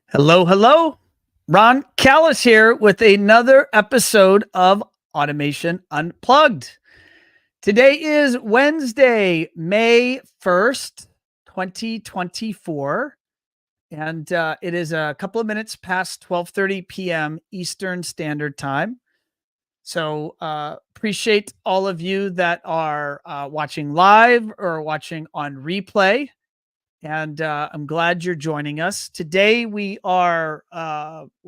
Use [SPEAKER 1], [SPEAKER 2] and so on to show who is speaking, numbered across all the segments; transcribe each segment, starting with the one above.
[SPEAKER 1] Hello, hello. Ron Callis here with another episode of Automation Unplugged. Today is Wednesday, May 1st, 2024, and it is a couple of minutes past 12:30 p.m. Eastern Standard Time. So, appreciate all of you that are watching live or watching on replay. And I'm glad you're joining us today. We're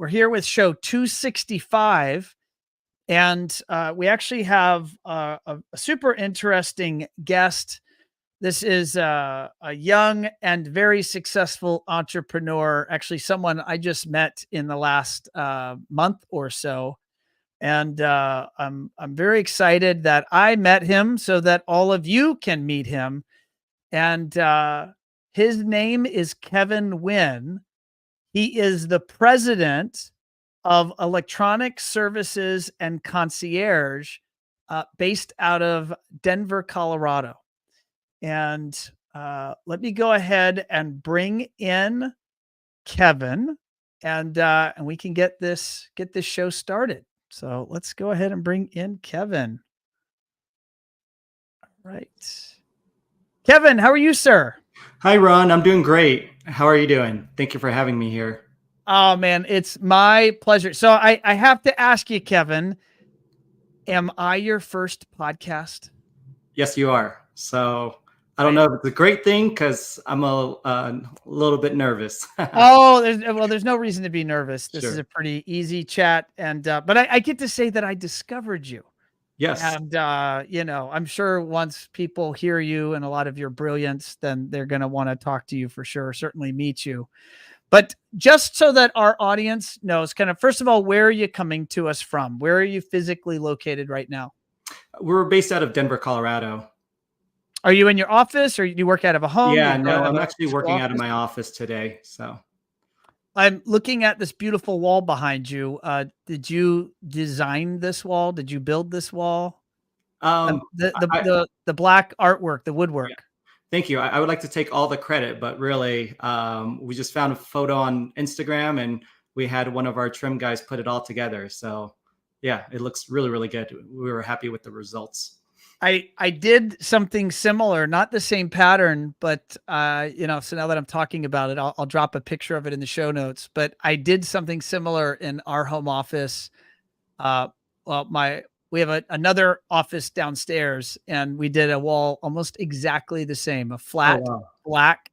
[SPEAKER 1] here with show 265, and we actually have a super interesting guest. This is a young and very successful entrepreneur, actually someone I just met in the last month or so. And I'm very excited that I met him so that all of you can meet him. And his name is Kevin Nguyen. He is the president of Electronic Services and Concierge, based out of Denver, Colorado. And let me go ahead and bring in Kevin, and we can get this show started. So let's go ahead and bring in Kevin. All right. Kevin, how are you, sir?
[SPEAKER 2] Hi, Ron. I'm doing great. How are you doing? Thank you for having me here.
[SPEAKER 1] Oh man, it's my pleasure. So I have to ask you, Kevin, am I your first podcast?
[SPEAKER 2] Yes, you are. So I don't know if it's a great thing because I'm a little bit nervous.
[SPEAKER 1] Oh, there's no reason to be nervous. This is a
[SPEAKER 2] Sure.
[SPEAKER 1] pretty easy chat, and but I get to say that I discovered you.
[SPEAKER 2] Yes.
[SPEAKER 1] And I'm sure once people hear you and a lot of your brilliance, then they're gonna want to talk to you for sure, certainly meet you. But just so that our audience knows, kind of, first of all, where are you coming to us from? Where are you physically located right now?
[SPEAKER 2] We're based out of Denver, Colorado.
[SPEAKER 1] Are you in your office, or do you work out of a home? Do
[SPEAKER 2] Yeah,
[SPEAKER 1] you go
[SPEAKER 2] no,
[SPEAKER 1] out of
[SPEAKER 2] I'm
[SPEAKER 1] a
[SPEAKER 2] actually
[SPEAKER 1] physical
[SPEAKER 2] working out of
[SPEAKER 1] office?
[SPEAKER 2] my office today. So
[SPEAKER 1] I'm looking at this beautiful wall behind you. Did you design this wall? Did you build this wall?
[SPEAKER 2] um,
[SPEAKER 1] The the
[SPEAKER 2] I,
[SPEAKER 1] the the black artwork, the
[SPEAKER 2] yeah,
[SPEAKER 1] woodwork.
[SPEAKER 2] thank you. I would like to take all the credit, but really, we just found a photo on Instagram and we had one of our trim guys put it all together. So yeah, it looks really, really good. We were happy with the results.
[SPEAKER 1] I did something similar, not the same pattern, but so now that I'm talking about it, I'll drop a picture of it in the show notes. But I did something similar in our home office. Uh, well, we have another office downstairs, and we did a wall almost exactly the same, a
[SPEAKER 2] Oh,
[SPEAKER 1] flat
[SPEAKER 2] wow.
[SPEAKER 1] black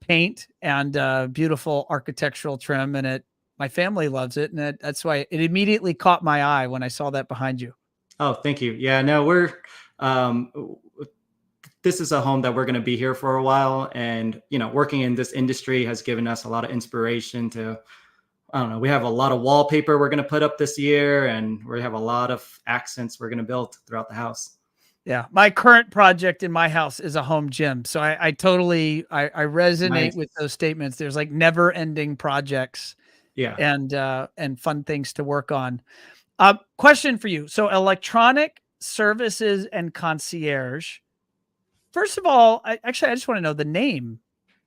[SPEAKER 1] paint and beautiful architectural trim, and my family loves it, and that's why it immediately caught my eye when I saw that behind you.
[SPEAKER 2] Oh, thank you. Yeah, no, um, this is a home that we're going to be here for a while. And, working in this industry has given us a lot of inspiration to, I don't know, we have a lot of wallpaper we're going to put up this year, and we have a lot of accents we're going to build throughout the house.
[SPEAKER 1] Yeah, my current project in my house is a home gym, so I totally I resonate
[SPEAKER 2] Nice.
[SPEAKER 1] with those statements. There's like never ending projects
[SPEAKER 2] Yeah.
[SPEAKER 1] and fun things to work on. Question for you: so electronic services and concierge. First of all, I just want to know the name,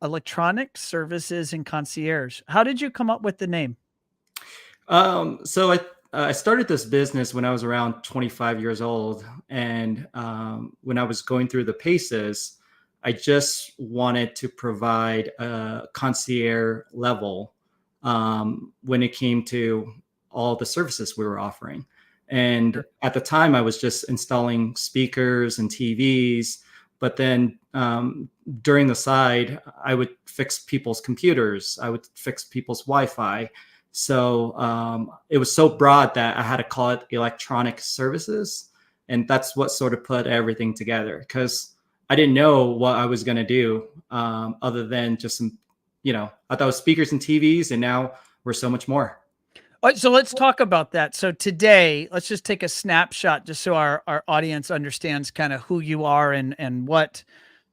[SPEAKER 1] electronic services and concierge. How did you come up with the name?
[SPEAKER 2] So I started this business when I was around 25 years old, and when I was going through the paces, I just wanted to provide a concierge level when it came to all the services we were offering. And
[SPEAKER 1] Sure.
[SPEAKER 2] at the time, I was just installing speakers and TVs. But then during the side, I would fix people's computers, I would fix people's Wi-Fi. So it was so broad that I had to call it electronic services. And that's what sort of put everything together, because I didn't know what I was going to do other than just some, I thought it was speakers and TVs, and now we're so much more.
[SPEAKER 1] All right, so let's talk about that. So today, let's just take a snapshot just so our audience understands kind of who you are and what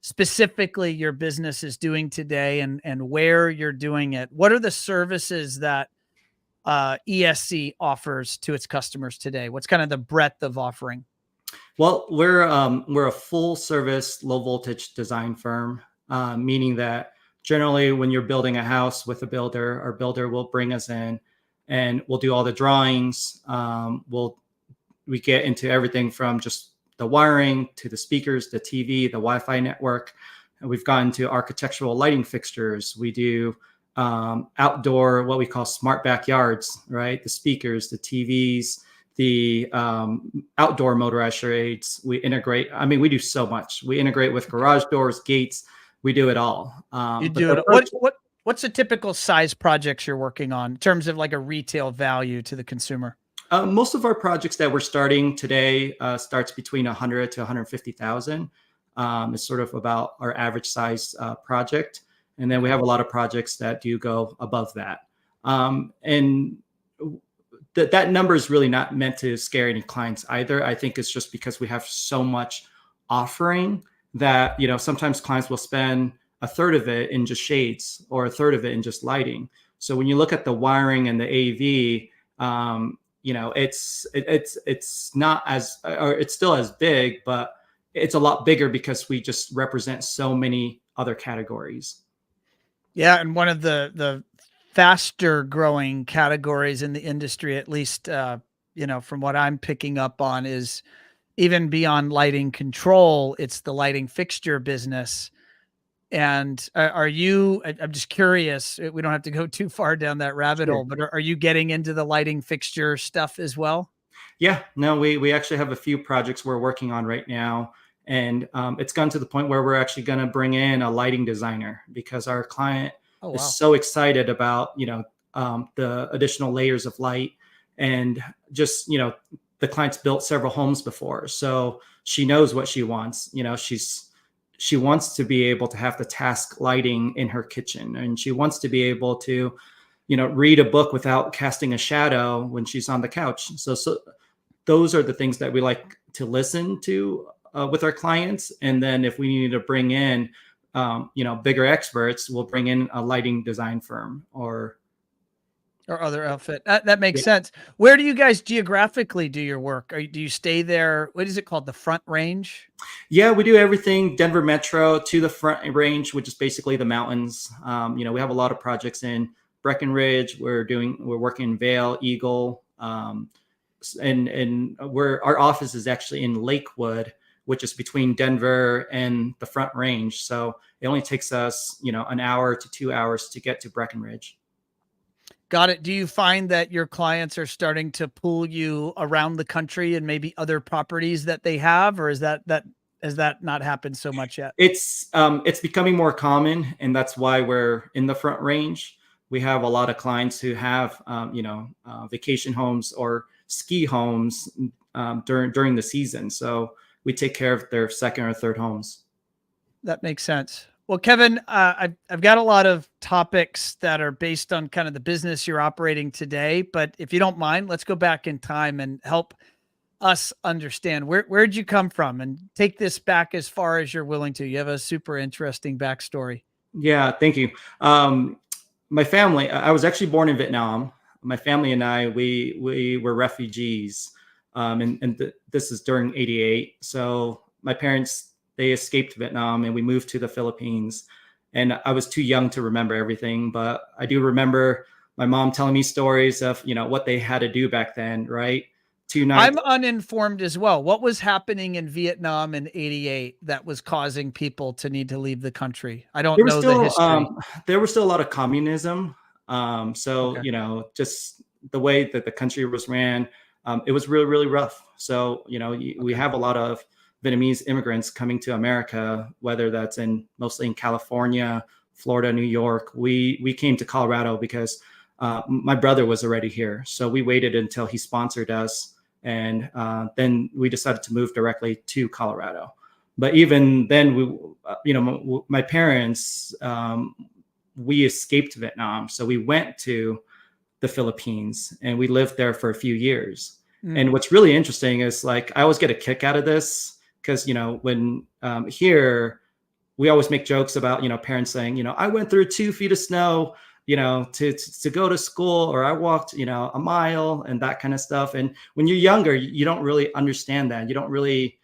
[SPEAKER 1] specifically your business is doing today and where you're doing it. What are the services that ESC offers to its customers today? What's kind of the breadth of offering?
[SPEAKER 2] Well, we're a full service low voltage design firm, meaning that generally when you're building a house with a builder, our builder will bring us in and we'll do all the drawings. We get into everything from just the wiring to the speakers, the TV, the Wi-Fi network. And we've gotten to architectural lighting fixtures. We do outdoor, what we call smart backyards, right? The speakers, the TVs, the outdoor motorized shades. We integrate. I mean, we do so much. We integrate with garage doors, gates. We do it all.
[SPEAKER 1] You
[SPEAKER 2] But
[SPEAKER 1] do it. What's the typical size projects you're working on in terms of like a retail value to the consumer?
[SPEAKER 2] Most of our projects that we're starting today starts between 100 to 150,000. It's sort of about our average size project. And then we have a lot of projects that do go above that. And that number is really not meant to scare any clients either. I think it's just because we have so much offering that, sometimes clients will spend a third of it in just shades or a third of it in just lighting. So when you look at the wiring and the AV, it's not as, or it's still as big, but it's a lot bigger because we just represent so many other categories.
[SPEAKER 1] Yeah, and one of the faster growing categories in the industry, at least from what I'm picking up on, is even beyond lighting control, it's the lighting fixture business. And I'm just curious, we don't have to go too far down that rabbit
[SPEAKER 2] Sure.
[SPEAKER 1] hole, but are you getting into the lighting fixture stuff as well?
[SPEAKER 2] Yeah, no, we actually have a few projects we're working on right now. And it's gotten to the point where we're actually going to bring in a lighting designer because our client
[SPEAKER 1] Oh,
[SPEAKER 2] is
[SPEAKER 1] wow.
[SPEAKER 2] so excited about, the additional layers of light. And just, the client's built several homes before. So she knows what she wants. She wants to be able to have the task lighting in her kitchen, and she wants to be able to, read a book without casting a shadow when she's on the couch. So those are the things that we like to listen to with our clients. And then if we need to bring in, bigger experts, we'll bring in a lighting design firm or
[SPEAKER 1] Or other outfit. That makes
[SPEAKER 2] yeah.
[SPEAKER 1] sense. Where do you guys geographically do your work? Do you stay there? What is it called? The Front Range?
[SPEAKER 2] Yeah, we do everything Denver Metro to the Front Range, which is basically the mountains. We have a lot of projects in Breckenridge. We're working in Vail, Eagle, and our office is actually in Lakewood, which is between Denver and the Front Range. So it only takes us, an hour to 2 hours to get to Breckenridge.
[SPEAKER 1] Got it. Do you find that your clients are starting to pull you around the country and maybe other properties that they have, or has that not happened so much yet?
[SPEAKER 2] It's becoming more common, and that's why we're in the Front Range. We have a lot of clients who have, vacation homes or ski homes during the season. So we take care of their second or third homes.
[SPEAKER 1] That makes sense. Well, Kevin, I've got a lot of topics that are based on kind of the business you're operating today, but if you don't mind, let's go back in time and help us understand where'd you come from, and take this back as far as you're willing to. You have a super interesting backstory.
[SPEAKER 2] Yeah, thank you. My family, I was actually born in Vietnam. My family and I, we were refugees. This is during '88. So my parents, they escaped Vietnam and we moved to the Philippines. And I was too young to remember everything, but I do remember my mom telling me stories of, what they had to do back then, right? 2 nights.
[SPEAKER 1] I'm uninformed as well. What was happening in Vietnam in '88 that was causing people to need to leave the country? I don't
[SPEAKER 2] There was
[SPEAKER 1] know the
[SPEAKER 2] still
[SPEAKER 1] history.
[SPEAKER 2] there was still a lot of communism. So
[SPEAKER 1] Okay.
[SPEAKER 2] just the way that the country was ran, it was really really rough. So we
[SPEAKER 1] Okay.
[SPEAKER 2] have a lot of Vietnamese immigrants coming to America, whether that's mostly in California, Florida, New York. We came to Colorado because my brother was already here, so we waited until he sponsored us, and then we decided to move directly to Colorado. But even then, my parents, we escaped Vietnam, so we went to the Philippines and we lived there for a few years.
[SPEAKER 1] Mm.
[SPEAKER 2] And what's really interesting is, like, I always get a kick out of this because when here we always make jokes about parents saying, I went through 2 feet of snow, to go to school, or I walked a mile and that kind of stuff. And when you're younger, you don't really understand that. You don't really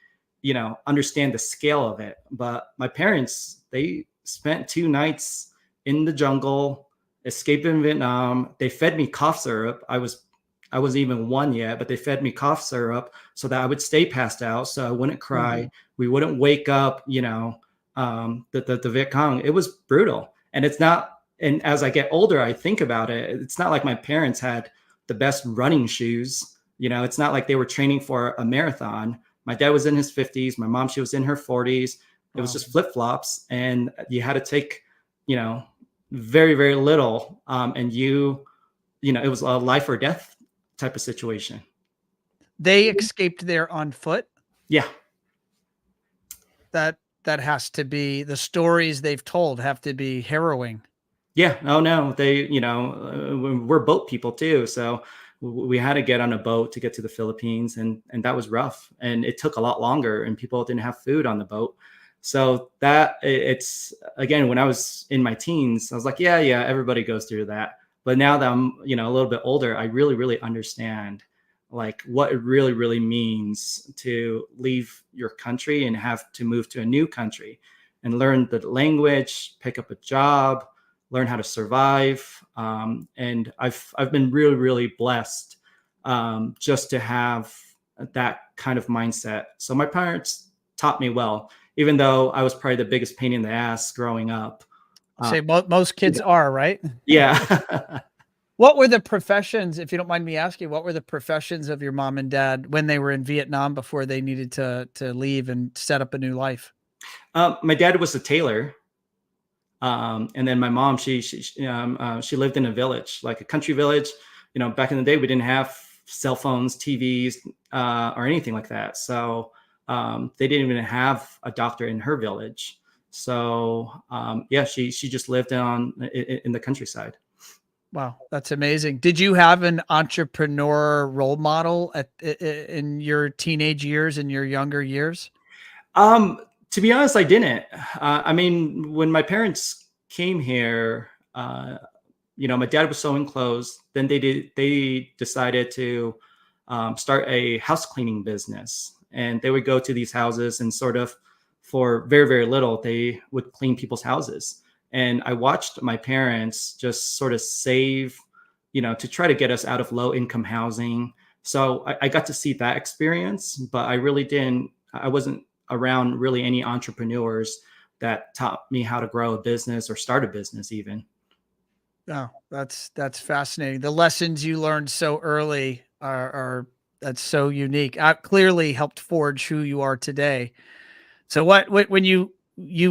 [SPEAKER 2] understand the scale of it. But my parents, they spent 2 nights in the jungle, escaping Vietnam. They fed me cough syrup. I wasn't even one yet, but they fed me cough syrup so that I would stay passed out, so I wouldn't cry.
[SPEAKER 1] Mhm.
[SPEAKER 2] We wouldn't wake up, the Viet Cong. It was brutal. And it's not, and as I get older, I think about it, it's not like my parents had the best running shoes. It's not like they were training for a marathon. My dad was in his 50s. My mom, she was in her 40s. It was
[SPEAKER 1] Wow.
[SPEAKER 2] just flip flops. And you had to take, you know, very, very little. And it was a life or death type of situation.
[SPEAKER 1] They escaped there on foot?
[SPEAKER 2] Yeah.
[SPEAKER 1] That has to be, the stories they've told have to be harrowing.
[SPEAKER 2] Yeah. Oh no, we're boat people too. So we had to get on a boat to get to the Philippines, and that was rough, and it took a lot longer, and people didn't have food on the boat. So it's, again, when I was in my teens, I was like, yeah, everybody goes through that. But now that I'm, a little bit older, I really, really understand like what it really, really means to leave your country and have to move to a new country and learn the language, pick up a job, learn how to survive. And I've been really, really blessed, just to have that kind of mindset. So my parents taught me well, even though I was probably the biggest pain in the ass growing up.
[SPEAKER 1] Say most kids are, right?
[SPEAKER 2] Yeah.
[SPEAKER 1] What were the professions, if you don't mind me asking, what were the professions of your mom and dad when they were in Vietnam before they needed to leave and set up a new life?
[SPEAKER 2] My dad was a tailor. And then my mom, she lived in a village, like a country village. Back in the day, we didn't have cell phones, TVs, or anything like that. So they didn't even have a doctor in her village. So yeah, she just lived in the countryside.
[SPEAKER 1] Wow, that's amazing. Did you have an entrepreneur role model in your teenage years, in your younger years?
[SPEAKER 2] Um, to be honest, I didn't. I mean, when my parents came here, my dad was sewing clothes. Then they decided to start a house cleaning business, and they would go to these houses and sort of, for very, very little, they would clean people's houses. And I watched my parents just sort of save, to try to get us out of low income housing. So I got to see that experience, but I wasn't around really any entrepreneurs that taught me how to grow a business or start a business even.
[SPEAKER 1] Oh, that's fascinating. The lessons you learned so early are that's so unique. Clearly helped forge who you are today. So when you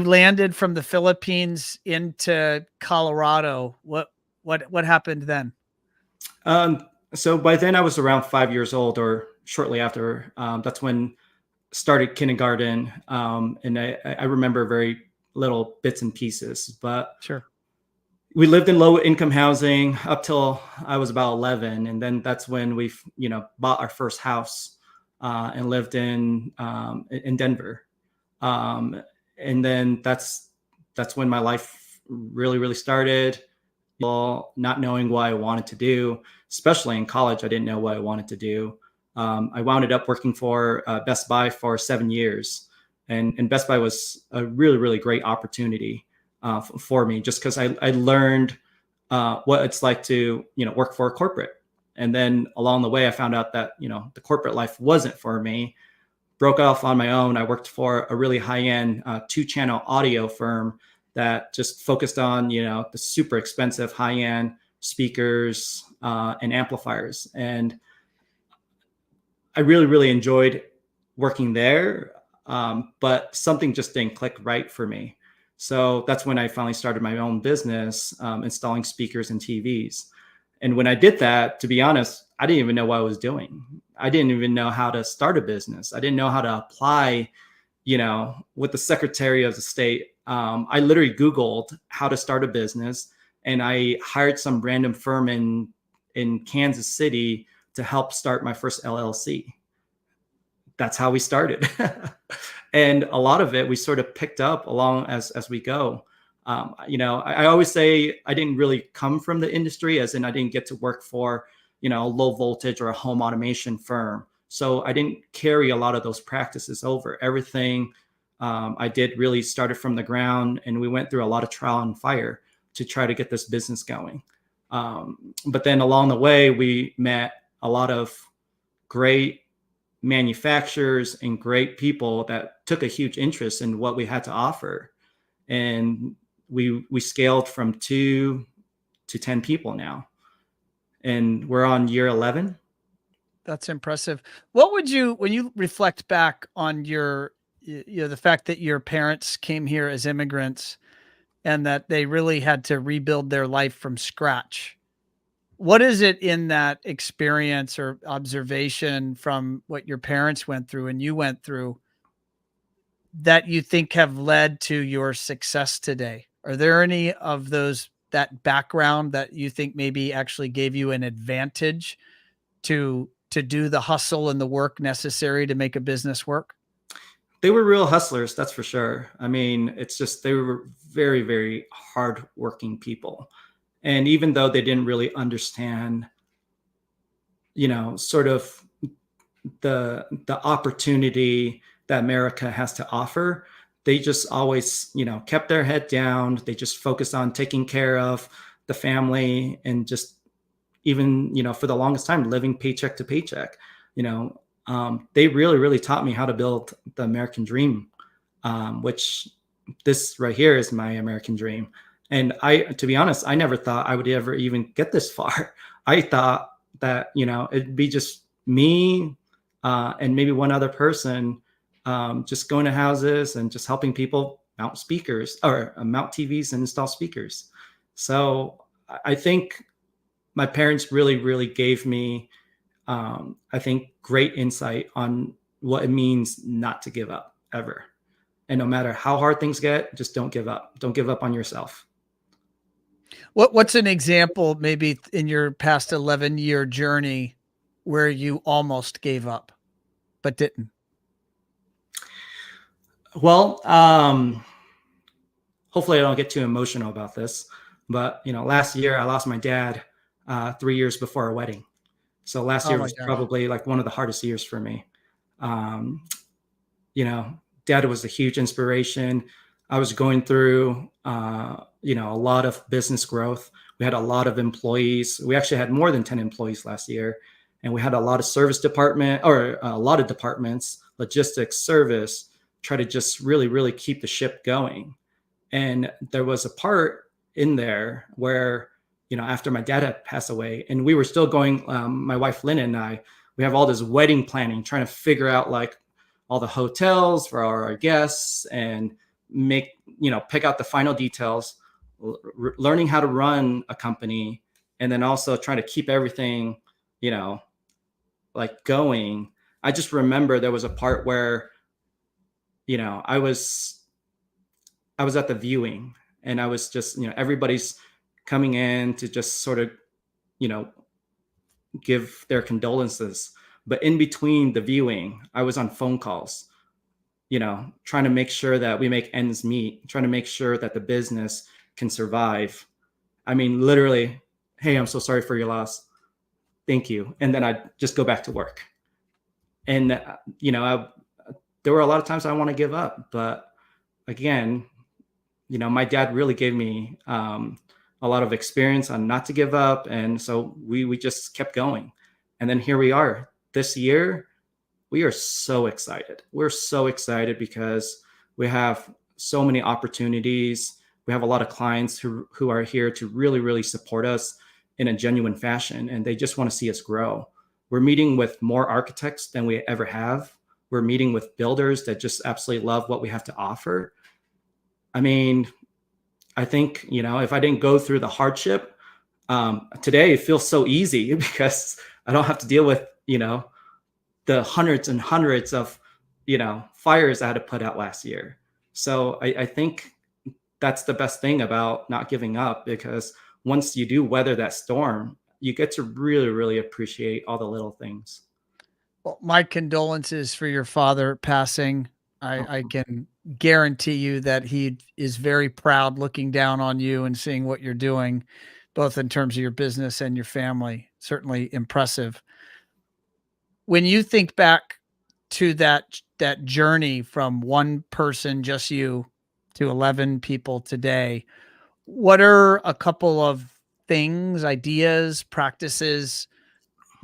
[SPEAKER 1] landed from the Philippines into Colorado, what happened then?
[SPEAKER 2] So by then I was around 5 years old, or shortly after. That's when started kindergarten, and I remember very little bits and pieces. But
[SPEAKER 1] Sure.
[SPEAKER 2] we lived in low income housing up till I was about 11, and then that's when we bought our first house, and lived in Denver. Um, and then that's when my life really, really started. Well, not knowing what I wanted to do, especially in college, I didn't know what I wanted to do. I wound up working for Best Buy for 7 years, and Best Buy was a really, really great opportunity for me, just because I learned what it's like to work for a corporate. And then along the way, I found out that the corporate life wasn't for me. Broke off on my own. I worked for a really high-end 2-channel audio firm that just focused on the super expensive high-end speakers and amplifiers. And I really, really enjoyed working there, but something just didn't click right for me. So that's when I finally started my own business, installing speakers and TVs. And when I did that, to be honest, I didn't even know what I was doing. I didn't even know how to start a business. I didn't know how to apply, with the Secretary of the State. I literally Googled how to start a business, and I hired some random firm in Kansas City to help start my first LLC. That's how we started. And a lot of it we sort of picked up along as we go. I always say I didn't really come from the industry, as in I didn't get to work for a low voltage or a home automation firm. So I didn't carry a lot of those practices over. Everything I did really started from the ground, and we went through a lot of trial and fire. to try to get this business going. But then along the way, we met a lot of great manufacturers and great people that took a huge interest in what we had to offer. And we scaled from 2 to 10 people now. And we're on year 11.
[SPEAKER 1] That's impressive. What would you, when you reflect back on your, the fact that your parents came here as immigrants and that they really had to rebuild their life from scratch, what is it in that experience or observation from what your parents went through and you went through that you think have led to your success today? Are there any of those, that background that you think maybe actually gave you an advantage to do the hustle and the work necessary to make a business work?
[SPEAKER 2] They were real hustlers, that's for sure. I mean, it's just they were very, very hardworking people. And even though they didn't really understand, sort of the opportunity that America has to offer, they just always, kept their head down. They just focused on taking care of the family and just even, for the longest time, living paycheck to paycheck. They really, really taught me how to build the American dream, which this right here is my American dream. And to be honest, I never thought I would ever even get this far. I thought that, it'd be just me and maybe one other person just going to houses and just helping people mount speakers or mount TVs and install speakers. So I think my parents really, really gave me, I think, great insight on what it means not to give up ever. And no matter how hard things get, just don't give up. Don't give up on yourself.
[SPEAKER 1] What's an example maybe in your past 11-year journey where you almost gave up, but didn't?
[SPEAKER 2] Well, hopefully I don't get too emotional about this, but last year I lost my dad 3 years before our wedding. So last year was probably like one of the hardest years for me. Dad was a huge inspiration. I was going through, a lot of business growth. We had a lot of employees. We actually had more than 10 employees last year. And we had a lot of service department or a lot of departments, logistics, service, try to just really, really keep the ship going. And there was a part in there where, after my dad had passed away and we were still going, my wife, Lynn, and I, we have all this wedding planning, trying to figure out like all the hotels for our guests and pick out the final details, learning how to run a company, and then also trying to keep everything, like going. I just remember there was a part where, I was at the viewing and I was just, everybody's coming in to just sort of, give their condolences. But in between the viewing, I was on phone calls, trying to make sure that we make ends meet, trying to make sure that the business can survive. I mean, literally, hey, I'm so sorry for your loss. Thank you. And then I just go back to work. And, there were a lot of times I want to give up, but again, my dad really gave me a lot of experience on not to give up. And so we just kept going. And then here we are this year. We are so excited. We're so excited because we have so many opportunities. We have a lot of clients who are here to really, really support us in a genuine fashion. And they just want to see us grow. We're meeting with more architects than we ever have. We're meeting with builders that just absolutely love what we have to offer. I mean, I think, if I didn't go through the hardship, today it feels so easy because I don't have to deal with, the hundreds and hundreds of, fires I had to put out last year. So I think that's the best thing about not giving up, because once you do weather that storm, you get to really, really appreciate all the little things.
[SPEAKER 1] Well, my condolences for your father passing. I can guarantee you that he is very proud looking down on you and seeing what you're doing, both in terms of your business and your family. Certainly impressive. When you think back to that journey from one person, just you, to 11 people today, what are a couple of things, ideas, practices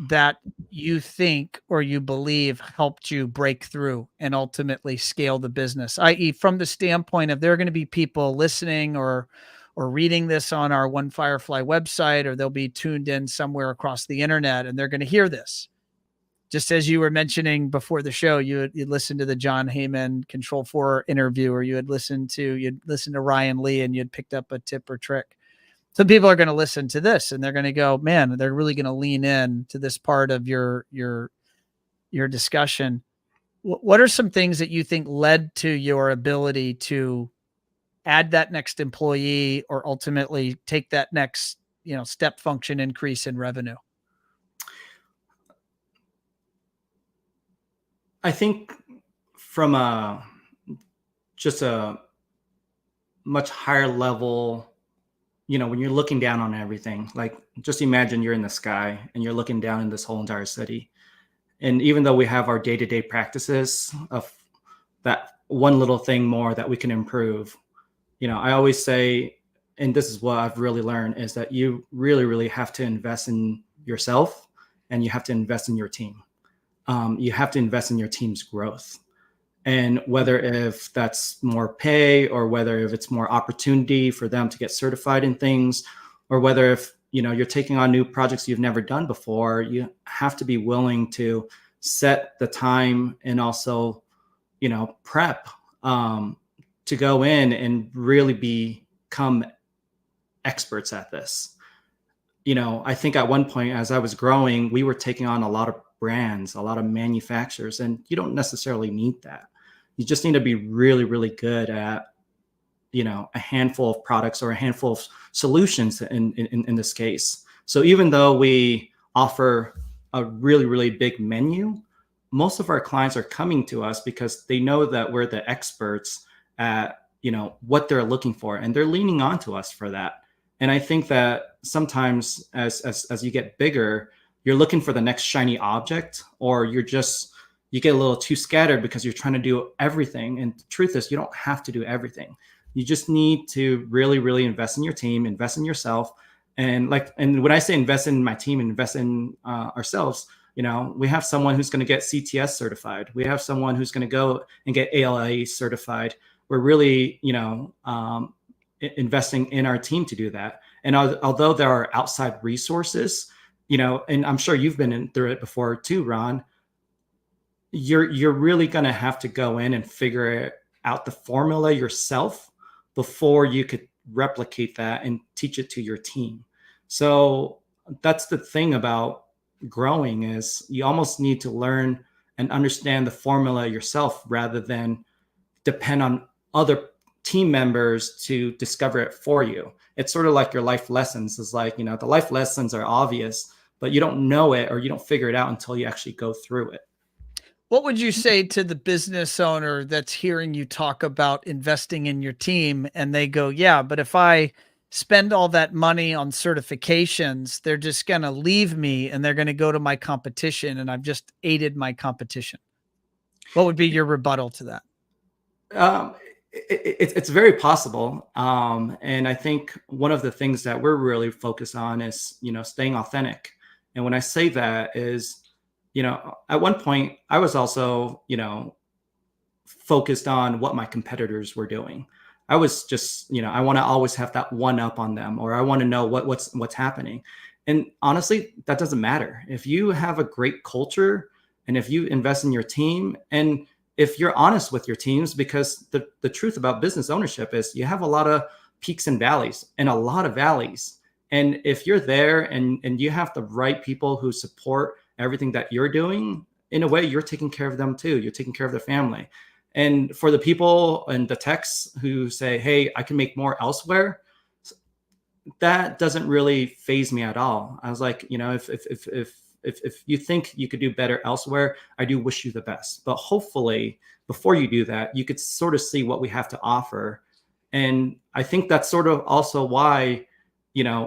[SPEAKER 1] that you think or you believe helped you break through and ultimately scale the business? I.e., from the standpoint of there are going to be people listening or reading this on our One Firefly website, or they'll be tuned in somewhere across the internet and they're going to hear this. Just as you were mentioning before the show, you'd listen to the John Heyman Control 4 interview, or you'd listen to Ryan Lee and you'd picked up a tip or trick. Some people are going to listen to this and they're going to go, man, they're really going to lean in to this part of your discussion. What are some things that you think led to your ability to add that next employee or ultimately take that next, step function increase in revenue?
[SPEAKER 2] I think from just a much higher level, when you're looking down on everything, like just imagine you're in the sky and you're looking down in this whole entire city. And even though we have our day-to-day practices of that one little thing more that we can improve, I always say, and this is what I've really learned, is that you really, really have to invest in yourself and you have to invest in your team. You have to invest in your team's growth. And whether if that's more pay or whether if it's more opportunity for them to get certified in things, or whether if, you're taking on new projects you've never done before, you have to be willing to set the time and also, prep to go in and really become experts at this. I think at one point as I was growing, we were taking on a lot of brands, a lot of manufacturers, and you don't necessarily need that. You just need to be really, really good at, a handful of products or a handful of solutions in this case. So even though we offer a really, really big menu, most of our clients are coming to us because they know that we're the experts at, what they're looking for, and they're leaning on to us for that. And I think that sometimes as you get bigger, you're looking for the next shiny object, or you get a little too scattered because you're trying to do everything. And the truth is, you don't have to do everything. You just need to really, really invest in your team, invest in yourself. And when I say invest in my team, invest in ourselves, we have someone who's going to get CTS certified. We have someone who's going to go and get ALA certified. We're really, investing in our team to do that. And although there are outside resources, and I'm sure you've been through it before too, Ron, you're really going to have to go in and figure out the formula yourself before you could replicate that and teach it to your team. So that's the thing about growing, is you almost need to learn and understand the formula yourself rather than depend on other team members to discover it for you. It's sort of like your life lessons. Is like, the life lessons are obvious, but you don't know it or you don't figure it out until you actually go through it.
[SPEAKER 1] What would you say to the business owner that's hearing you talk about investing in your team and they go, yeah, but if I spend all that money on certifications, they're just going to leave me and they're going to go to my competition and I've just aided my competition? What would be your rebuttal to that?
[SPEAKER 2] It's very possible. And I think one of the things that we're really focused on is, staying authentic. And when I say that is, at one point I was also, focused on what my competitors were doing. I was just, I want to always have that one up on them, or I want to know what's happening. And honestly, that doesn't matter. If you have a great culture and if you invest in your team, and if you're honest with your teams, because the truth about business ownership is you have a lot of peaks and valleys and a lot of valleys. And if you're there and you have the right people who support everything that you're doing, in a way, you're taking care of them too. You're taking care of their family. And for the people and the techs who say, hey, I can make more elsewhere, that doesn't really faze me at all. I was like, if you think you could do better elsewhere, I do wish you the best. But hopefully, before you do that, you could sort of see what we have to offer. And I think that's sort of also why,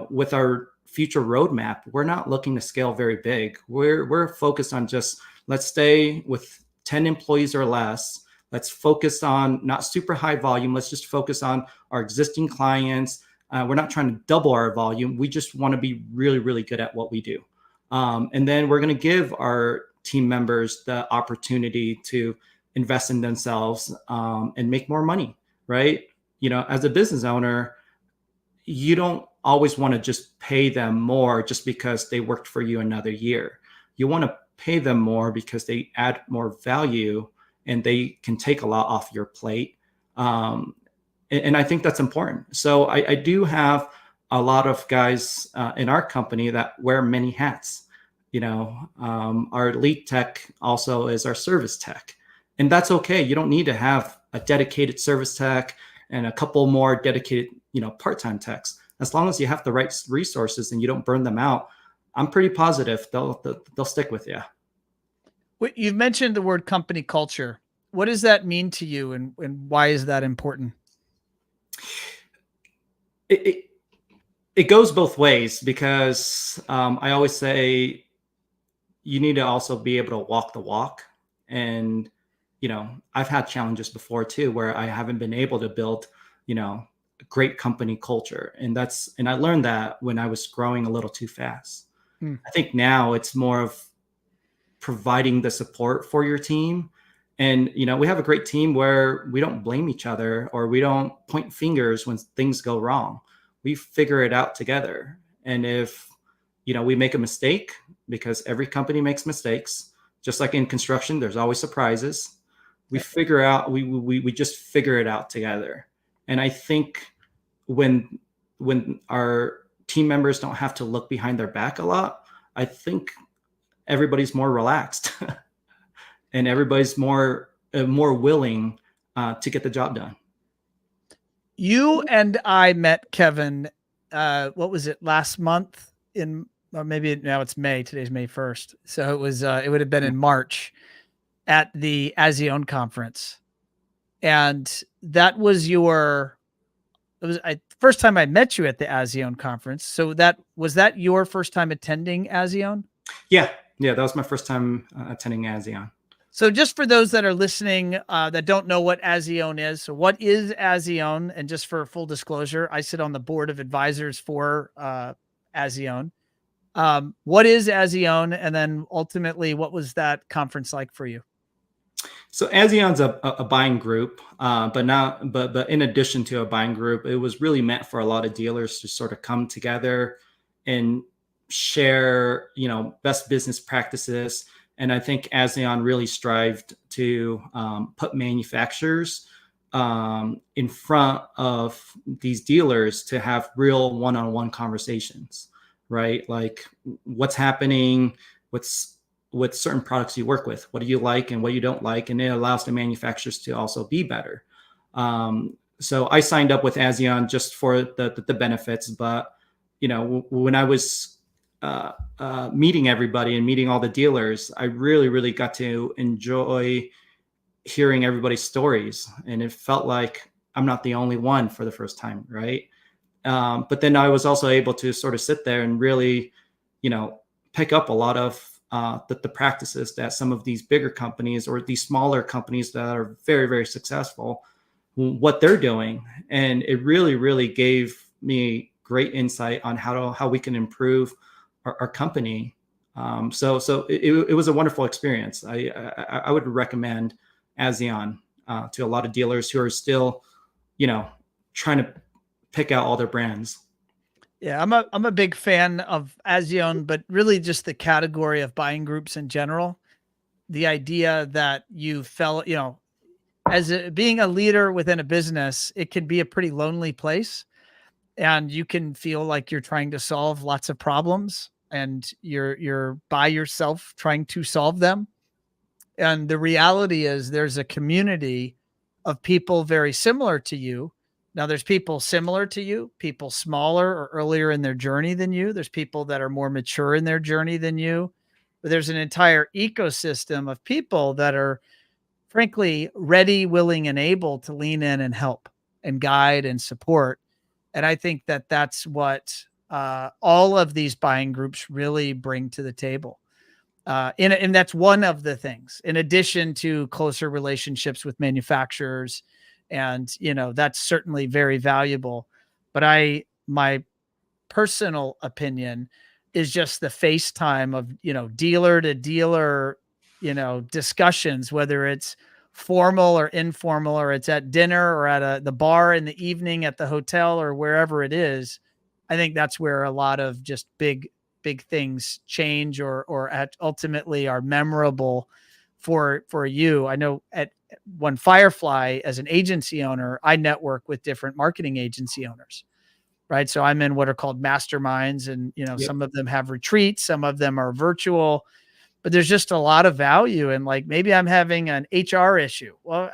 [SPEAKER 2] with our future roadmap, we're not looking to scale very big. We're focused on just, let's stay with 10 employees or less. Let's focus on not super high volume. Let's just focus on our existing clients, We're not trying to double our volume. We just want to be really, really good at what we do. And then we're going to give our team members the opportunity to invest in themselves and make more money, right? As a business owner, you don't always want to just pay them more just because they worked for you another year. You want to pay them more because they add more value and they can take a lot off your plate. And I think that's important. So I do have a lot of guys in our company that wear many hats. Our lead tech also is our service tech. And that's okay. You don't need to have a dedicated service tech and a couple more dedicated, part-time techs. As long as you have the right resources and you don't burn them out, I'm pretty positive they'll stick with you.
[SPEAKER 1] You've mentioned the word company culture. What does that mean to you, and why is that important?
[SPEAKER 2] It goes both ways because I always say you need to also be able to walk the walk. And, I've had challenges before too, where I haven't been able to build, a great company culture. And I learned that when I was growing a little too fast. I think now it's more of providing the support for your team. And, we have a great team where we don't blame each other or we don't point fingers when things go wrong. We figure it out together. And if, we make a mistake, because every company makes mistakes, just like in construction, there's always surprises. We figure out, we just figure it out together. And I think when our team members don't have to look behind their back a lot, I think everybody's more relaxed and everybody's more willing to get the job done.
[SPEAKER 1] You and I met Kevin, what was it, last month or maybe now it's May. Today's May 1st. So it would have been in March at the ASEAN conference. And that was first time I met you at the ASEAN conference. So was that your first time attending ASEAN?
[SPEAKER 2] Yeah. That was my first time attending ASEAN.
[SPEAKER 1] So just for those that are listening that don't know what ASEAN is, so what is ASEAN? And just for full disclosure, I sit on the board of advisors for ASEAN. What is ASEAN? And then ultimately, what was that conference like for you?
[SPEAKER 2] So ASEAN's a buying group, but in addition to a buying group, it was really meant for a lot of dealers to sort of come together and share, best business practices. And I think ASEAN really strived to put manufacturers in front of these dealers to have real one-on-one conversations, right? Like what's happening, with certain products you work with, what do you like and what you don't like, and it allows the manufacturers to also be better. So I signed up with ASEAN just for the benefits, but when I was meeting everybody and meeting all the dealers, I really, really got to enjoy hearing everybody's stories, and it felt like I'm not the only one for the first time, right? But then I was also able to sort of sit there and really, pick up a lot of the practices that some of these bigger companies or these smaller companies that are very, very successful, what they're doing. And it really, really gave me great insight on how we can improve our company. So it was a wonderful experience. I would recommend ASEAN to a lot of dealers who are still, trying to pick out all their brands.
[SPEAKER 1] Yeah, I'm a big fan of ASEAN, but really just the category of buying groups in general. The idea that you felt, being a leader within a business, it can be a pretty lonely place, and you can feel like you're trying to solve lots of problems, and you're by yourself trying to solve them. And the reality is, there's a community of people very similar to you. Now, there's people similar to you, people smaller or earlier in their journey than you. There's people that are more mature in their journey than you. But there's an entire ecosystem of people that are, frankly, ready, willing, and able to lean in and help and guide and support. And I think that that's what all of these buying groups really bring to the table. And that's one of the things, in addition to closer relationships with manufacturers. And, that's certainly very valuable. But my personal opinion is just the FaceTime of, dealer to dealer, discussions, whether it's formal or informal, or it's at dinner or at the bar in the evening at the hotel or wherever it is. I think that's where a lot of just big things change or ultimately are memorable for you. I know at One Firefly, as an agency owner, I network with different marketing agency owners, right? So I'm in what are called masterminds, and
[SPEAKER 2] Yep.
[SPEAKER 1] some of them have retreats, some of them are virtual, but there's just a lot of value. And like, maybe I'm having an HR issue. Well,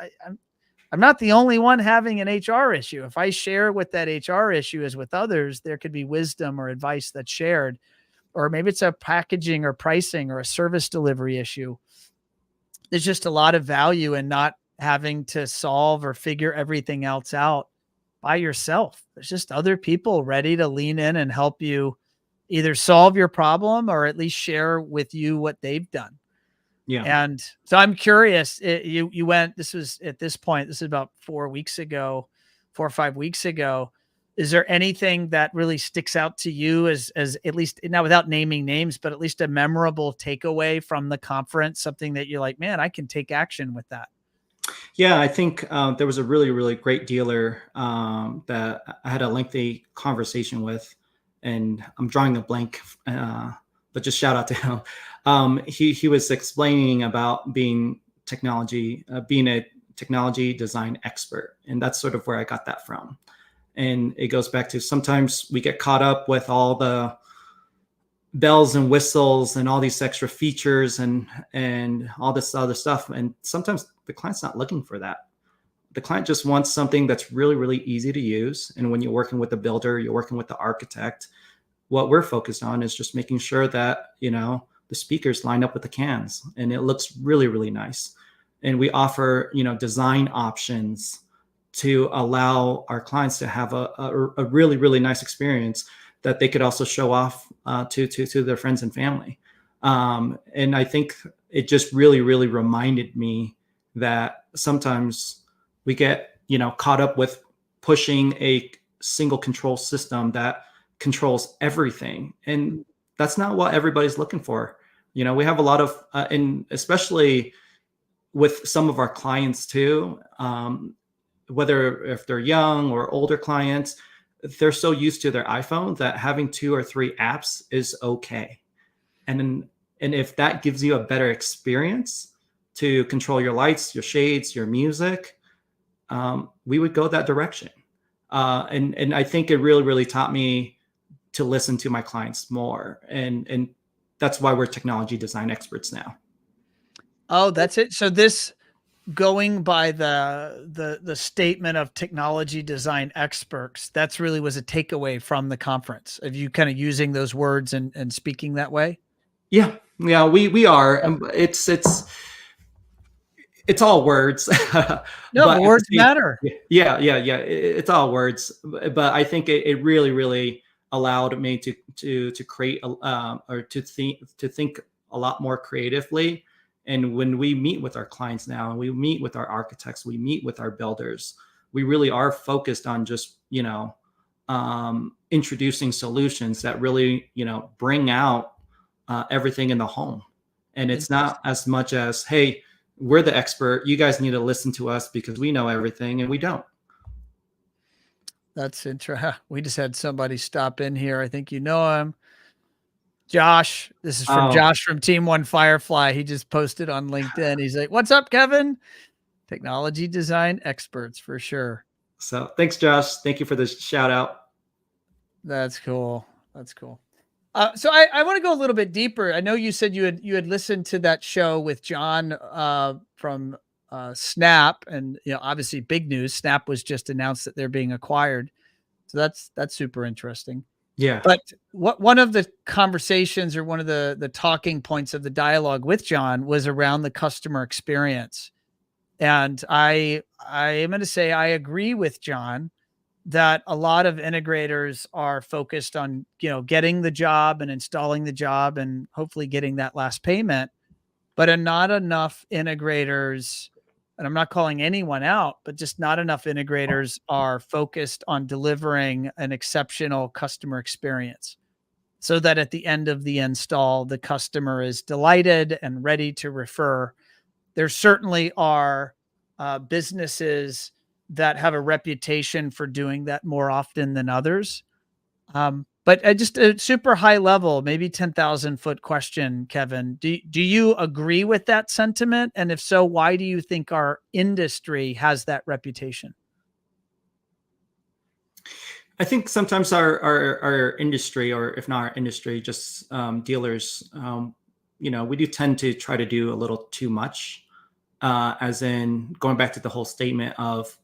[SPEAKER 1] I'm not the only one having an HR issue. If I share what that HR issue is with others, there could be wisdom or advice that's shared. Or maybe it's a packaging or pricing or a service delivery issue. There's just a lot of value in not having to solve or figure everything else out by yourself. There's just other people ready to lean in and help you either solve your problem or at least share with you what they've done.
[SPEAKER 2] Yeah.
[SPEAKER 1] And so I'm curious, you went, this was at this point, this is about 4 weeks ago, 4 or 5 weeks ago. Is there anything that really sticks out to you as at least, now without naming names, but at least a memorable takeaway from the conference, something that you're like, man, I can take action with that?
[SPEAKER 2] Yeah, I think there was a really, really great dealer that I had a lengthy conversation with, and I'm drawing a blank, but just shout out to him. He was explaining about being being a technology design expert, and that's sort of where I got that from. And it goes back to, sometimes we get caught up with all the bells and whistles and all these extra features and all this other stuff, and sometimes the client's not looking for that. The client just wants something that's really, really easy to use. And when you're working with the builder, you're working with the architect, what we're focused on is just making sure that the speakers line up with the cans and it looks really, really nice. And we offer design options to allow our clients to have a really, really nice experience that they could also show off to their friends and family. And I think it just really, really reminded me that sometimes we get caught up with pushing a single control system that controls everything, and that's not what everybody's looking for. We have a lot of and especially with some of our clients too, whether if they're young or older clients, they're so used to their iPhone that having 2 or 3 apps is okay. And if that gives you a better experience to control your lights, your shades, your music, we would go that direction. And I think it really, really taught me to listen to my clients more. And that's why we're technology design experts now.
[SPEAKER 1] Oh, that's it. So this, going by the statement of technology design experts, that's really was a takeaway from the conference of you kind of using those words and speaking that way.
[SPEAKER 2] Yeah. Yeah, we are. It's all words. But
[SPEAKER 1] No, but
[SPEAKER 2] at the
[SPEAKER 1] words
[SPEAKER 2] same,
[SPEAKER 1] matter.
[SPEAKER 2] yeah. It's all words. But I think it really, really allowed me to create or to think a lot more creatively. And when we meet with our clients now, and we meet with our architects, we meet with our builders, we really are focused on just introducing solutions that really bring out everything in the home. And it's not
[SPEAKER 1] Interesting.
[SPEAKER 2] as much as, hey, we're the expert, you guys need to listen to us because we know everything, and we don't.
[SPEAKER 1] That's interesting. We just had somebody stop in here. I think you know him. Josh. This is from
[SPEAKER 2] Oh,
[SPEAKER 1] Josh from Team One Firefly. He just posted on LinkedIn. He's like, "What's up, Kevin? Technology design experts for sure."
[SPEAKER 2] so thanks, Josh. Thank you for the shout out.
[SPEAKER 1] That's cool. That's cool. So I want to go a little bit deeper. I know you said you had listened to that show with John from Snap, and obviously big news. Snap was just announced that they're being acquired, so that's super interesting.
[SPEAKER 2] Yeah.
[SPEAKER 1] But what one of the conversations or one of the talking points of the dialogue with John was around the customer experience, and I am going to say I agree with John that a lot of integrators are focused on, getting the job and installing the job and hopefully getting that last payment, but are not enough integrators and I'm not calling anyone out, but just not enough integrators are focused on delivering an exceptional customer experience so that at the end of the install, the customer is delighted and ready to refer. There certainly are businesses that have a reputation for doing that more often than others. But just a super high level, maybe 10,000-foot question, Kevin. Do you agree with that sentiment? And if so, why do you think our industry has that reputation?
[SPEAKER 2] I think sometimes our industry, or if not our industry, just dealers, we do tend to try to do a little too much, as in going back to the whole statement of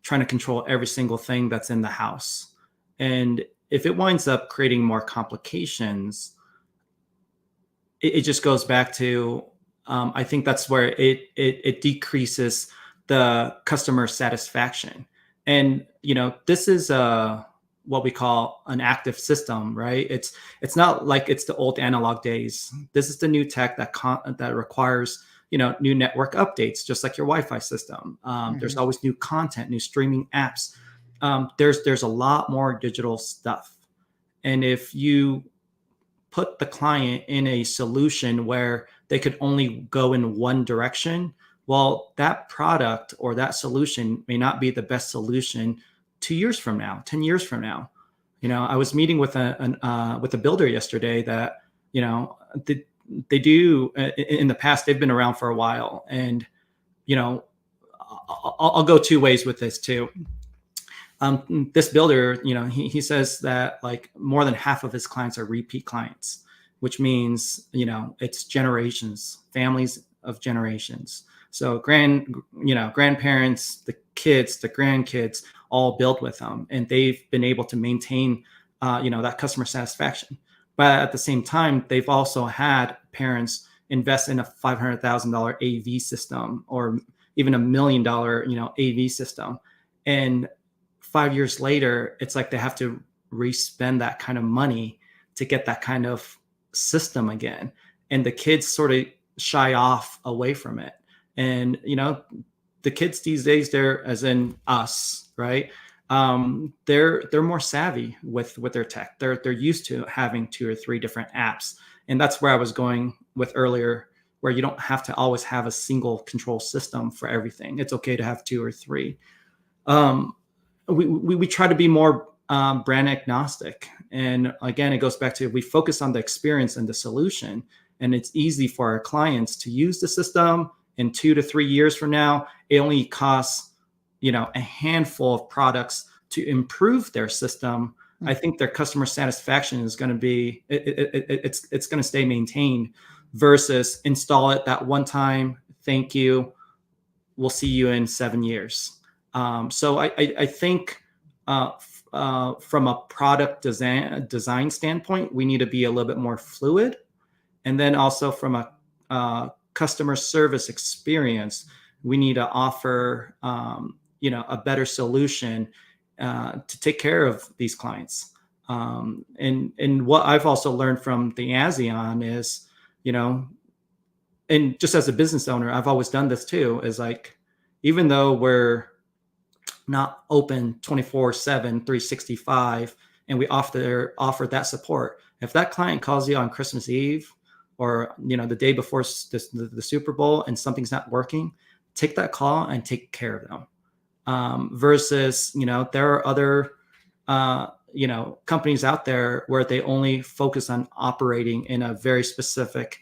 [SPEAKER 2] trying to control every single thing that's in the house. And if it winds up creating more complications, it just goes back to, I think that's where it decreases the customer satisfaction. And this is what we call an active system, right? It's not like it's the old analog days. This is the new tech that requires new network updates, just like your Wi-Fi system. There's always new content, new streaming apps. There's a lot more digital stuff, and if you put the client in a solution where they could only go in one direction, well, that product or that solution may not be the best solution 2 years from now, 10 years from now. I was meeting with a builder yesterday that, they do in the past, they've been around for a while. And, I'll go two ways with this too. This builder, he says that like more than half of his clients are repeat clients, which means, it's generations, families of generations. So grandparents, the kids, the grandkids all build with them, and they've been able to maintain, that customer satisfaction. But at the same time, they've also had parents invest in a $500,000 AV system, or even $1 million, AV system. And 5 years later, it's like they have to re-spend that kind of money to get that kind of system again. And the kids sort of shy off away from it. And, the kids these days, they're, as in us, right? They're more savvy with their tech. They're used to having 2 or 3 different apps. And that's where I was going with earlier, where you don't have to always have a single control system for everything. It's okay to have 2 or 3. We try to be more brand agnostic. And again, it goes back to, we focus on the experience and the solution. And it's easy for our clients to use the system. In 2 to 3 years from now, it only costs, a handful of products to improve their system. I think their customer satisfaction is going to be, it's going to stay maintained, versus install it that one time. Thank you. We'll see you in 7 years. So I think from a product design standpoint, we need to be a little bit more fluid. And then also from a customer service experience, we need to offer a better solution to take care of these clients. And what I've also learned from the ASEAN is, and just as a business owner, I've always done this too, is like, even though we're not open 24/7, 365, and we offer that support, if that client calls you on Christmas Eve, or the day before the Super Bowl, and something's not working, take that call and take care of them. Versus, there are other companies out there where they only focus on operating in a very specific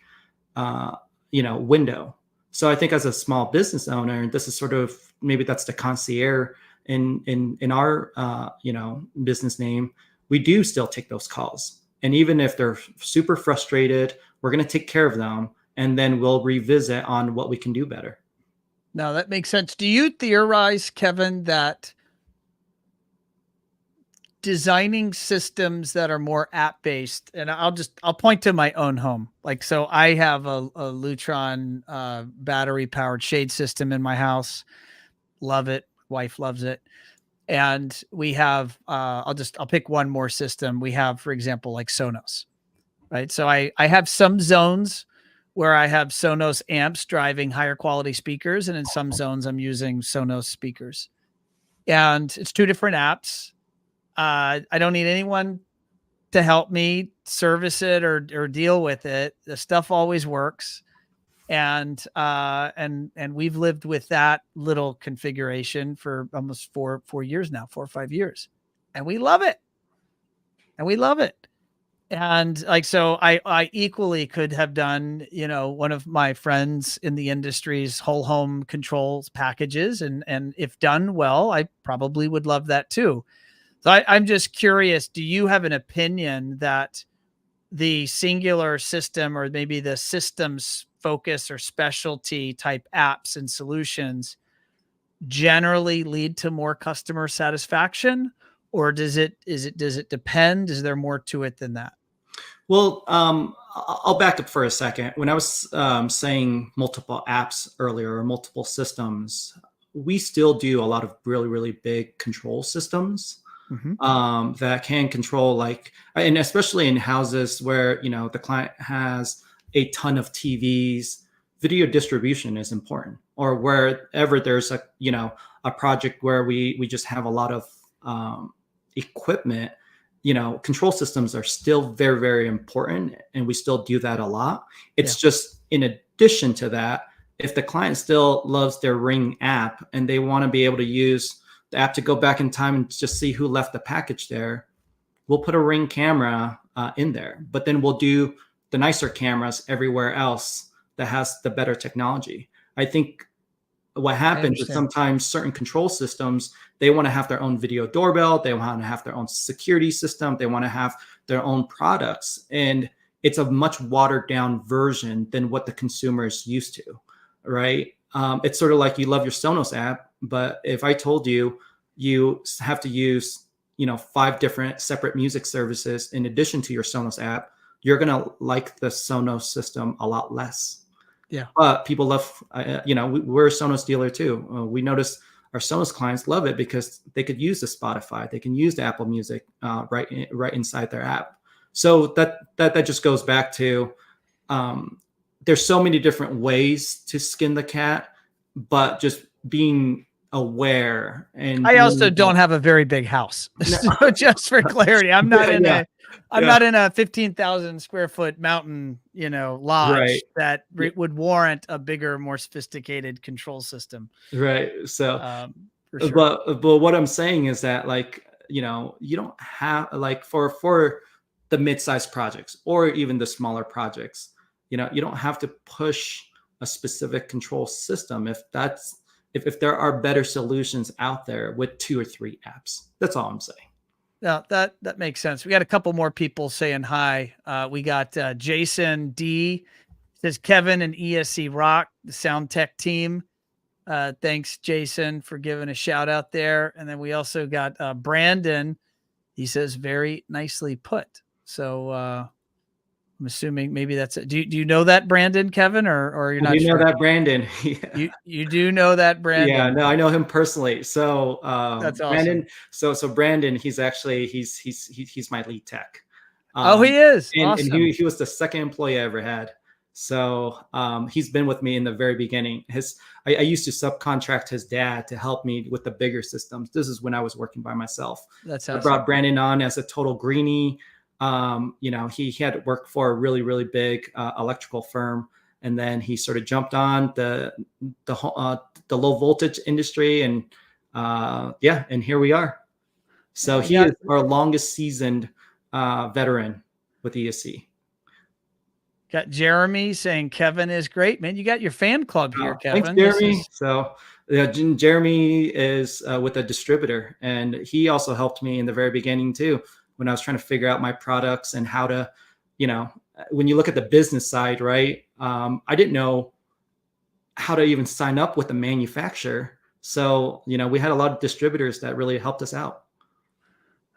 [SPEAKER 2] window. So I think as a small business owner, this is sort of, maybe that's the concierge in our business name, we do still take those calls. And even if they're super frustrated, we're going to take care of them, and then we'll revisit on what we can do better.
[SPEAKER 1] No, that makes sense. Do you theorize, Kevin, that designing systems that are more app-based, and I'll point to my own home. Like, so I have a Lutron battery-powered shade system in my house. Love it. Wife loves it. And we have, I'll pick one more system. We have, for example, like Sonos, right? So I have some zones where I have Sonos amps driving higher quality speakers, and in some zones I'm using Sonos speakers. And it's 2 different apps. I don't need anyone to help me service it or deal with it. The stuff always works. And we've lived with that little configuration for almost 4 years now, 4 or 5 years. And we love it. And we love it. And like, so I equally could have done, one of my friends in the industry's whole home controls packages. And if done well, I probably would love that too. So I'm just curious, do you have an opinion that the singular system, or maybe the systems focus or specialty type apps and solutions, generally lead to more customer satisfaction? Or does it depend? Is there more to it than that?
[SPEAKER 2] Well, I'll back up for a second. When I was saying multiple apps earlier, or multiple systems, we still do a lot of really, really big control systems that can control, like, and especially in houses where, the client has a ton of TVs, video distribution is important. Or wherever there's a project where we just have a lot of equipment, control systems are still very, very important, and we still do that a lot. It's just, in addition to that, if the client still loves their Ring app and they want to be able to use the app to go back in time and just see who left the package there, we'll put a Ring camera in there. But then we'll do the nicer cameras everywhere else that has the better technology. I think what happens is sometimes certain control systems, they want to have their own video doorbell, they want to have their own security system, they want to have their own products, and it's a much watered down version than what the consumer is used to, right? It's sort of like, you love your Sonos app, but if I told you you have to use 5 different separate music services in addition to your Sonos app, you're gonna like the Sonos system a lot less.
[SPEAKER 1] Yeah.
[SPEAKER 2] But people love, we're a Sonos dealer too. We notice our Sonos clients love it because they could use the Spotify, they can use the Apple Music right inside their app. So that just goes back to, there's so many different ways to skin the cat, but just being aware. And
[SPEAKER 1] I also don't have a very big house. So just for clarity, I'm not in not in a 15,000 square foot mountain, lodge that would warrant a bigger, more sophisticated control system.
[SPEAKER 2] Right. So,
[SPEAKER 1] for sure.
[SPEAKER 2] but what I'm saying is that, like, you don't have, like, for the mid-sized projects or even the smaller projects, you don't have to push a specific control system if there are better solutions out there with 2 or 3 apps. That's all I'm saying.
[SPEAKER 1] No, that makes sense. We got a couple more people saying hi. We got Jason D says, Kevin and ESC rock, the sound tech team. Thanks, Jason, for giving a shout out there. And then we also got Brandon. He says, very nicely put. So I'm assuming maybe that's it. Do you know that Brandon, Kevin, or you're not sure?
[SPEAKER 2] You know that Brandon.
[SPEAKER 1] You do know that Brandon.
[SPEAKER 2] Yeah, no, I know him personally. So
[SPEAKER 1] that's awesome.
[SPEAKER 2] Brandon, so Brandon, he's actually he's my lead tech.
[SPEAKER 1] He is.
[SPEAKER 2] And he was the second employee I ever had. So he's been with me in the very beginning. I used to subcontract his dad to help me with the bigger systems. This is when I was working by myself.
[SPEAKER 1] That's
[SPEAKER 2] awesome. I brought Brandon on as a total greenie. He had worked for a really, really big electrical firm, and then he sort of jumped on the low voltage industry, and and here we are. So he is our longest seasoned veteran with ESC.
[SPEAKER 1] Got Jeremy saying Kevin is great, man. You got your fan club here, Kevin.
[SPEAKER 2] Thanks, Jeremy. So Jeremy is with a distributor, and he also helped me in the very beginning too, when I was trying to figure out my products and how to, when you look at the business side, right? I didn't know how to even sign up with a manufacturer. So, we had a lot of distributors that really helped us out.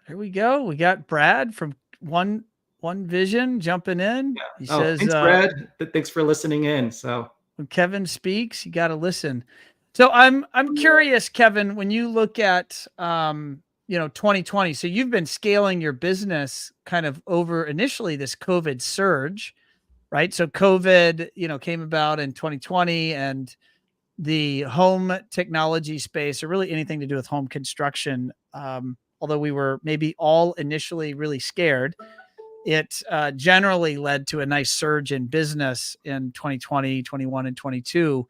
[SPEAKER 1] There we go. We got Brad from One Vision jumping in.
[SPEAKER 2] Yeah.
[SPEAKER 1] He says,
[SPEAKER 2] thanks, Brad. Thanks for listening in. So
[SPEAKER 1] when Kevin speaks, you got to listen. So I'm curious, Kevin, when you look at, 2020, so you've been scaling your business kind of over initially this COVID surge, right? So COVID, came about in 2020, and the home technology space, or really anything to do with home construction, although we were maybe all initially really scared, it generally led to a nice surge in business in 2020, 21, and 22.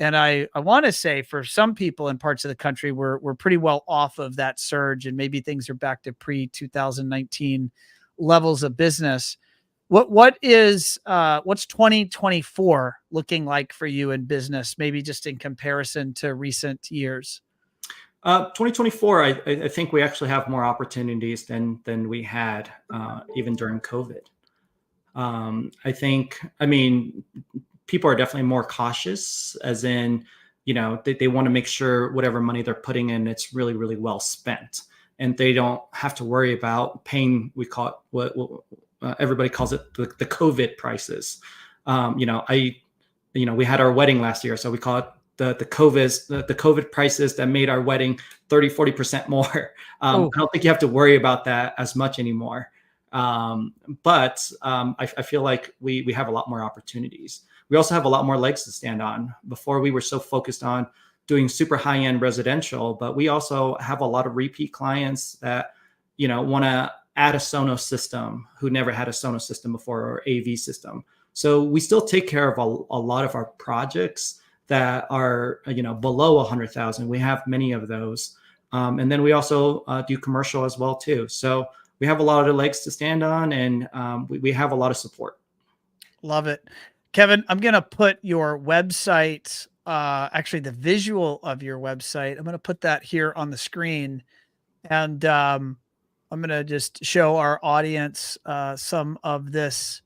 [SPEAKER 1] And I want to say for some people in parts of the country, we're pretty well off of that surge, and maybe things are back to pre 2019 levels of business. What's 2024 looking like for you in business? Maybe just in comparison to recent years.
[SPEAKER 2] 2024, I think we actually have more opportunities than we had even during COVID. I mean, people are definitely more cautious, as in, they want to make sure whatever money they're putting in, it's really, really well spent. And they don't have to worry about paying, we call it what everybody calls it the COVID prices. We had our wedding last year, so we call it the COVID prices that made our wedding 30-40% more. I don't think you have to worry about that as much anymore. But I feel like we have a lot more opportunities. We also have a lot more legs to stand on. Before, we were so focused on doing super high-end residential, but we also have a lot of repeat clients that, want to add a Sonos system who never had a Sonos system before, or AV system. So we still take care of a lot of our projects that are, below 100,000. We have many of those. And then we also do commercial as well too. So we have a lot of legs to stand on, and we have a lot of support.
[SPEAKER 1] Love it. Kevin, I'm going to put your website, actually the visual of your website, I'm going to put that here on the screen. And I'm going to just show our audience some of this.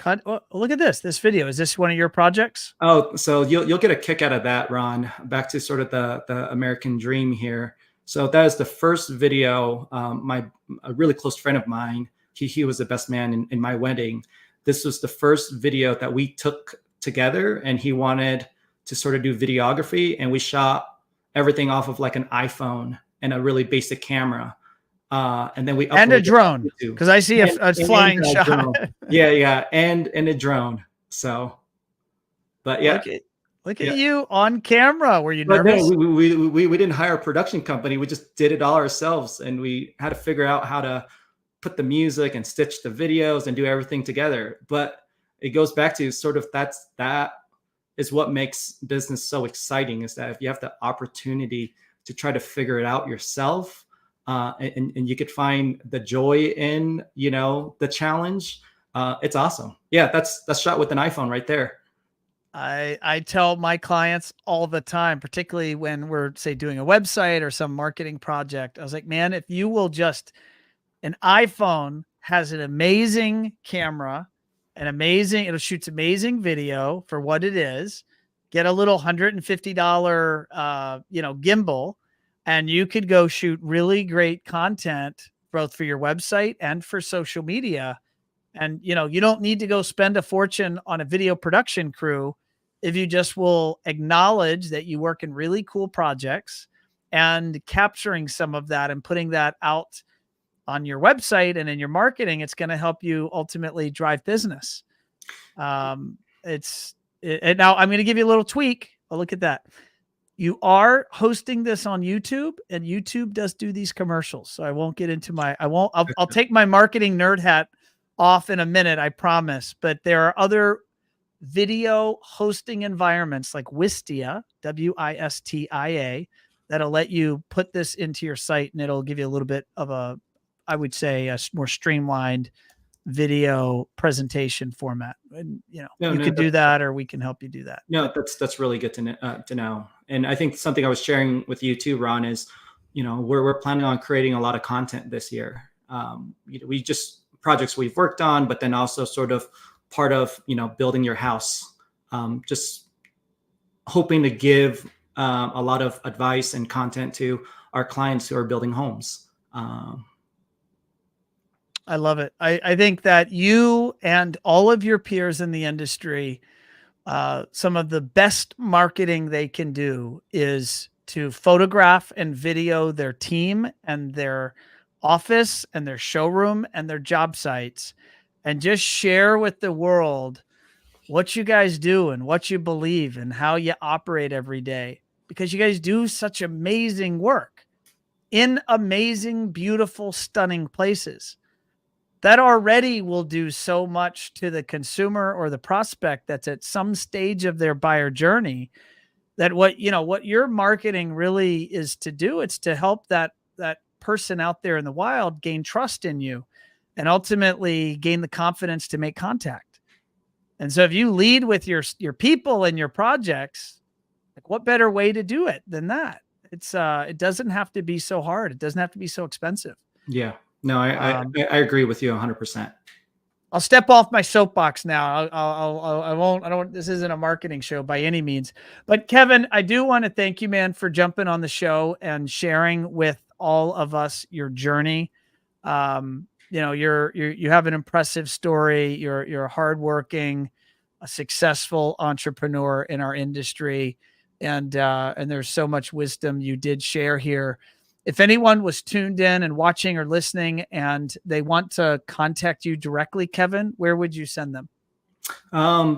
[SPEAKER 1] Oh, look at this video. Is this one of your projects?
[SPEAKER 2] Oh, so you'll get a kick out of that, Ron. Back to sort of the American dream here. So that is the first video. A really close friend of mine, he was the best man in my wedding. This was the first video that we took together, and he wanted to sort of do videography, and we shot everything off of like an iPhone and a really basic camera. And then we uploaded
[SPEAKER 1] a drone, because I see a flying shot.
[SPEAKER 2] Yeah, and a drone. So, but yeah.
[SPEAKER 1] Look at you on camera. Were you nervous?
[SPEAKER 2] No, we didn't hire a production company. We just did it all ourselves, and we had to figure out how to put the music and stitch the videos and do everything together. But it goes back to sort of that is what makes business so exciting, is that if you have the opportunity to try to figure it out yourself, and you could find the joy in, the challenge, it's awesome. Yeah, that's shot with an iPhone right there.
[SPEAKER 1] I tell my clients all the time, particularly when we're, say, doing a website or some marketing project, I was like, man, if you will an iPhone has an amazing camera, it shoots amazing video for what it is. Get a little $150, gimbal, and you could go shoot really great content, both for your website and for social media. And, you don't need to go spend a fortune on a video production crew if you just will acknowledge that you work in really cool projects, and capturing some of that and putting that out on your website and in your marketing. It's going to help you ultimately drive business. Now I'm going to give you a little tweak. Oh, look at that. You are hosting this on YouTube, and YouTube does do these commercials. So I won't get into I'll take my marketing nerd hat off in a minute, I promise. But there are other video hosting environments like Wistia, Wistia, that'll let you put this into your site, and it'll give you a little bit of I would say, a more streamlined video presentation format. And, you could do that, or we can help you do that.
[SPEAKER 2] No, that's really good to know. And I think something I was sharing with you too, Ron, is, we're planning on creating a lot of content this year. We just projects we've worked on, but then also sort of part of, building your house. Just hoping to give a lot of advice and content to our clients who are building homes.
[SPEAKER 1] I love it. I think that you and all of your peers in the industry, some of the best marketing they can do is to photograph and video their team and their office and their showroom and their job sites, and just share with the world what you guys do and what you believe and how you operate every day, because you guys do such amazing work in amazing, beautiful, stunning places that already will do so much to the consumer or the prospect that's at some stage of their buyer journey, that what your marketing really is to do, it's to help that person out there in the wild gain trust in you and ultimately gain the confidence to make contact. And so if you lead with your people and your projects, like, what better way to do it than that? It doesn't have to be so hard. It doesn't have to be so expensive.
[SPEAKER 2] Yeah. No,
[SPEAKER 1] Um,
[SPEAKER 2] I agree with you 100%.
[SPEAKER 1] I'll step off my soapbox now. I won't. I don't. This isn't a marketing show by any means. But Kevin, I do want to thank you, man, for jumping on the show and sharing with all of us your journey. You have an impressive story. You're hardworking, a successful entrepreneur in our industry, and there's so much wisdom you did share here. If anyone was tuned in and watching or listening and they want to contact you directly, Kevin, where would you send them?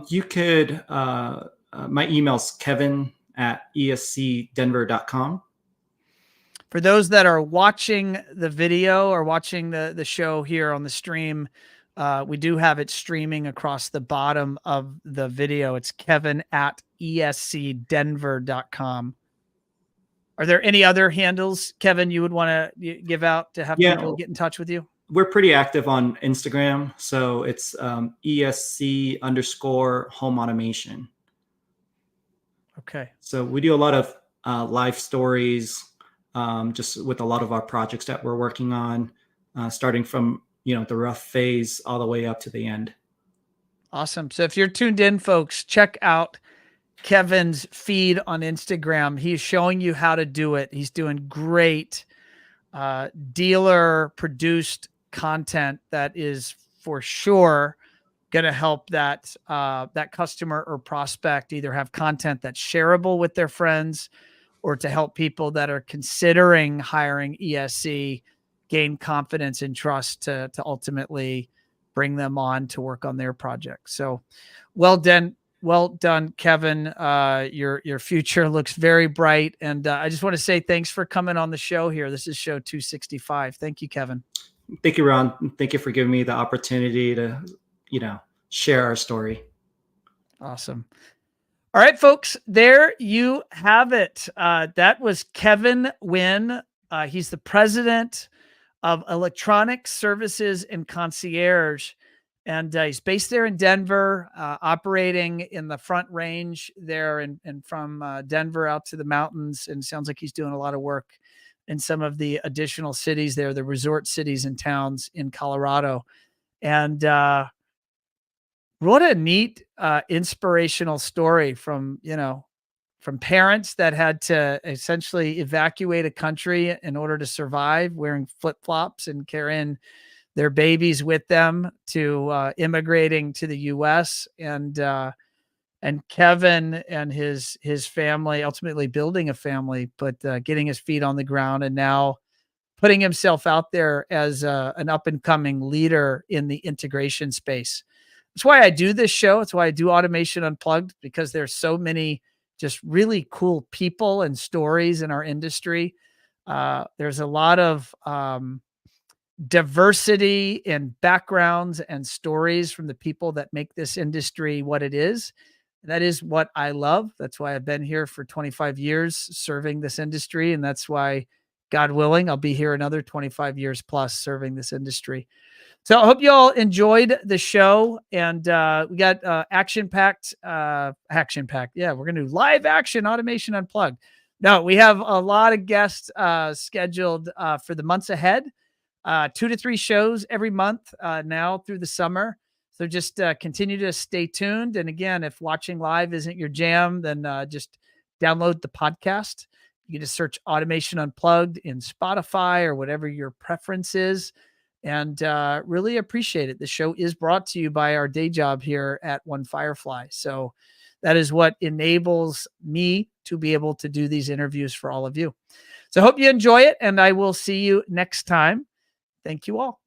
[SPEAKER 2] You could, my email's kevin@escdenver.com.
[SPEAKER 1] For those that are watching the video or watching the show here on the stream, we do have it streaming across the bottom of the video. It's kevin@escdenver.com. Are there any other handles, Kevin, you would want to give out to have
[SPEAKER 2] Yeah,
[SPEAKER 1] people get in touch with you?
[SPEAKER 2] we're pretty active on Instagram. So it's ESC_home automation.
[SPEAKER 1] Okay.
[SPEAKER 2] So we do a lot of live stories, just with a lot of our projects that we're working on, starting from the rough phase all the way up to the end.
[SPEAKER 1] Awesome. So if you're tuned in, folks, check out Kevin's feed on Instagram. He's showing you how to do it. He's doing great dealer produced content that is for sure going to help that customer or prospect either have content that's shareable with their friends, or to help people that are considering hiring ESC gain confidence and trust to ultimately bring them on to work on their project. So well done, Kevin. Your future looks very bright. And I just want to say thanks for coming on the show here. This is show 265. Thank you, Kevin.
[SPEAKER 2] Thank you, Ron. Thank you for giving me the opportunity to, share our story.
[SPEAKER 1] Awesome. All right, folks, there you have it. That was Kevin Nguyen. He's the president of Electronic Services and Concierge. And he's based there in Denver, operating in the Front Range there and from Denver out to the mountains. And sounds like he's doing a lot of work in some of the additional cities there, the resort cities and towns in Colorado. And what a neat, inspirational story from parents that had to essentially evacuate a country in order to survive, wearing flip-flops and carrying their babies with them, to immigrating to the US, and Kevin and his family ultimately building a family, but getting his feet on the ground and now putting himself out there as an up and coming leader in the integration space. That's why I do this show. It's why I do Automation Unplugged, because there's so many just really cool people and stories in our industry. There's a lot of diversity in backgrounds and stories from the people that make this industry what it is. That is what I love. That's why I've been here for 25 years serving this industry. And that's why, God willing, I'll be here another 25 years plus serving this industry. So I hope you all enjoyed the show, and we got action packed. Yeah, we're going to do live action Automation Unplugged. No, we have a lot of guests scheduled for the months ahead. 2 to 3 shows every month now through the summer. So just continue to stay tuned. And again, if watching live isn't your jam, then just download the podcast. You can just search Automation Unplugged in Spotify or whatever your preference is. And really appreciate it. The show is brought to you by our day job here at One Firefly. So that is what enables me to be able to do these interviews for all of you. So I hope you enjoy it, and I will see you next time. Thank you all.